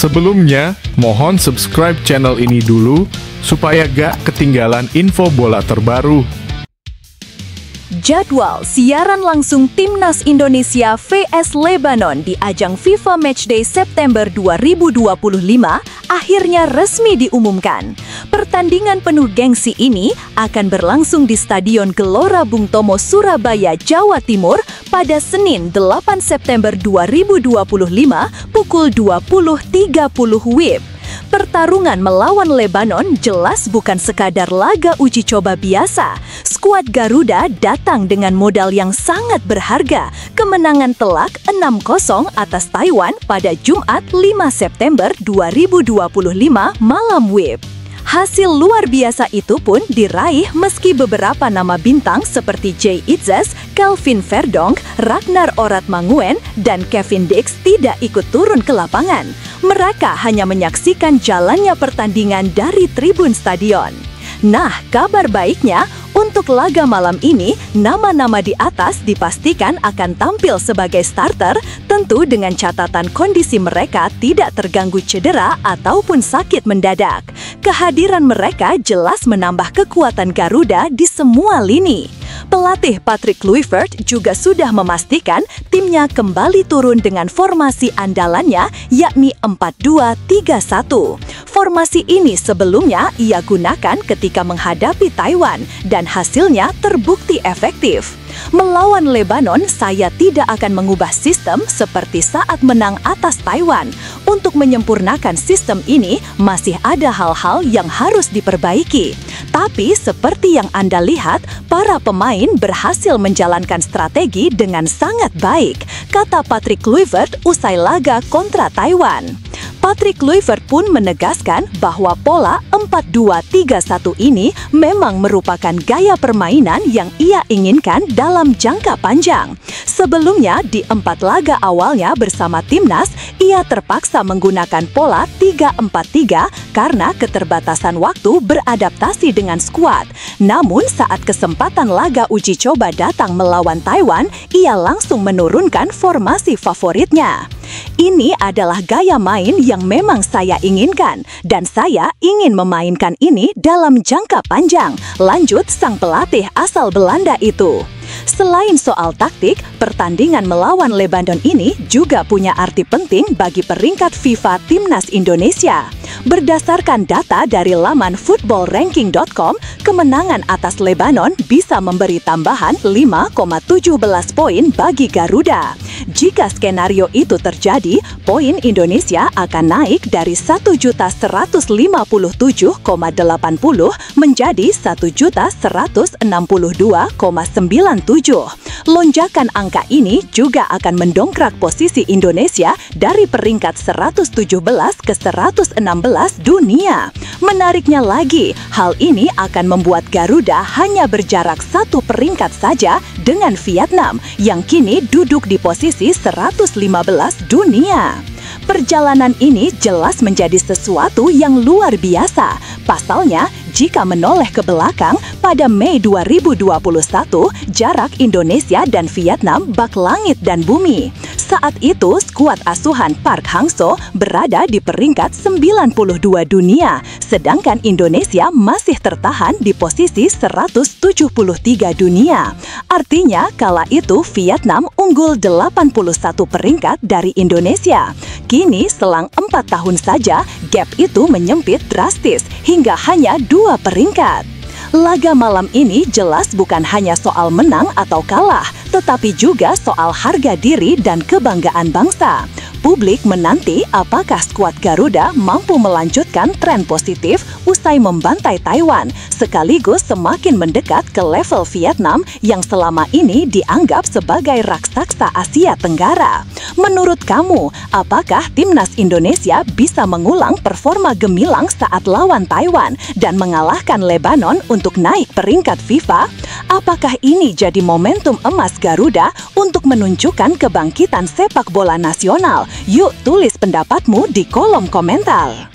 Sebelumnya, mohon subscribe channel ini dulu supaya gak ketinggalan info bola terbaru. Jadwal siaran langsung Timnas Indonesia vs Lebanon di ajang FIFA Matchday September 2025 akhirnya resmi diumumkan. Pertandingan penuh gengsi ini akan berlangsung di Stadion Gelora Bung Tomo, Surabaya, Jawa Timur pada Senin 8 September 2025 pukul 20.30 WIB. Pertarungan melawan Lebanon jelas bukan sekadar laga uji coba biasa. Skuad Garuda datang dengan modal yang sangat berharga. Kemenangan telak 6-0 atas Taiwan pada Jumat 5 September 2025 malam WIB. Hasil luar biasa itu pun diraih meski beberapa nama bintang seperti Jay Itzes, Kelvin Verdonk, Ragnar Oratmanguyen, dan Kevin Dix tidak ikut turun ke lapangan. Mereka hanya menyaksikan jalannya pertandingan dari tribun stadion. Nah, kabar baiknya, untuk laga malam ini, nama-nama di atas dipastikan akan tampil sebagai starter, tentu dengan catatan kondisi mereka tidak terganggu cedera ataupun sakit mendadak. Kehadiran mereka jelas menambah kekuatan Garuda di semua lini. Pelatih Patrick Kluivert juga sudah memastikan timnya kembali turun dengan formasi andalannya, yakni 4-2-3-1. Formasi ini sebelumnya ia gunakan ketika menghadapi Taiwan dan hasilnya terbukti efektif. Melawan Lebanon, saya tidak akan mengubah sistem seperti saat menang atas Taiwan. Untuk menyempurnakan sistem ini, masih ada hal-hal yang harus diperbaiki. Tapi seperti yang Anda lihat, para pemain berhasil menjalankan strategi dengan sangat baik, kata Patrick Kluivert usai laga kontra Taiwan. Patrick Kluivert pun menegaskan bahwa pola 4-2-3-1 ini memang merupakan gaya permainan yang ia inginkan dalam jangka panjang. Sebelumnya, di 4 laga awalnya bersama Timnas, ia terpaksa menggunakan pola 3-4-3 karena keterbatasan waktu beradaptasi dengan skuad. Namun, saat kesempatan laga uji coba datang melawan Taiwan, ia langsung menurunkan formasi favoritnya. Ini adalah gaya main yang memang saya inginkan, dan saya ingin memainkan ini dalam jangka panjang, lanjut sang pelatih asal Belanda itu. Selain soal taktik, pertandingan melawan Lebanon ini juga punya arti penting bagi peringkat FIFA Timnas Indonesia. Berdasarkan data dari laman footballranking.com, kemenangan atas Lebanon bisa memberi tambahan 5,17 poin bagi Garuda. Jika skenario itu terjadi, poin Indonesia akan naik dari 1.157,80 menjadi 1.162,97. Lonjakan angka ini juga akan mendongkrak posisi Indonesia dari peringkat 117 ke 116 dunia. Menariknya lagi, hal ini akan membuat Garuda hanya berjarak 1 peringkat saja dengan Vietnam yang kini duduk di posisi 115 dunia. Perjalanan ini jelas menjadi sesuatu yang luar biasa. Pasalnya, jika menoleh ke belakang, pada Mei 2021, jarak Indonesia dan Vietnam bak langit dan bumi. Saat itu, skuad asuhan Park Hang-seo berada di peringkat 92 dunia, sedangkan Indonesia masih tertahan di posisi 173 dunia. Artinya, kala itu Vietnam unggul 81 peringkat dari Indonesia. Kini, selang 4 tahun saja, gap itu menyempit drastis hingga hanya 2 peringkat. Laga malam ini jelas bukan hanya soal menang atau kalah, tetapi juga soal harga diri dan kebanggaan bangsa. Publik menanti apakah skuad Garuda mampu melanjutkan tren positif usai membantai Taiwan, sekaligus semakin mendekat ke level Vietnam yang selama ini dianggap sebagai raksasa Asia Tenggara. Menurut kamu, apakah Timnas Indonesia bisa mengulang performa gemilang saat lawan Taiwan dan mengalahkan Lebanon untuk naik peringkat FIFA? Apakah ini jadi momentum emas Garuda untuk menunjukkan kebangkitan sepak bola nasional? Yuk tulis pendapatmu di kolom komentar.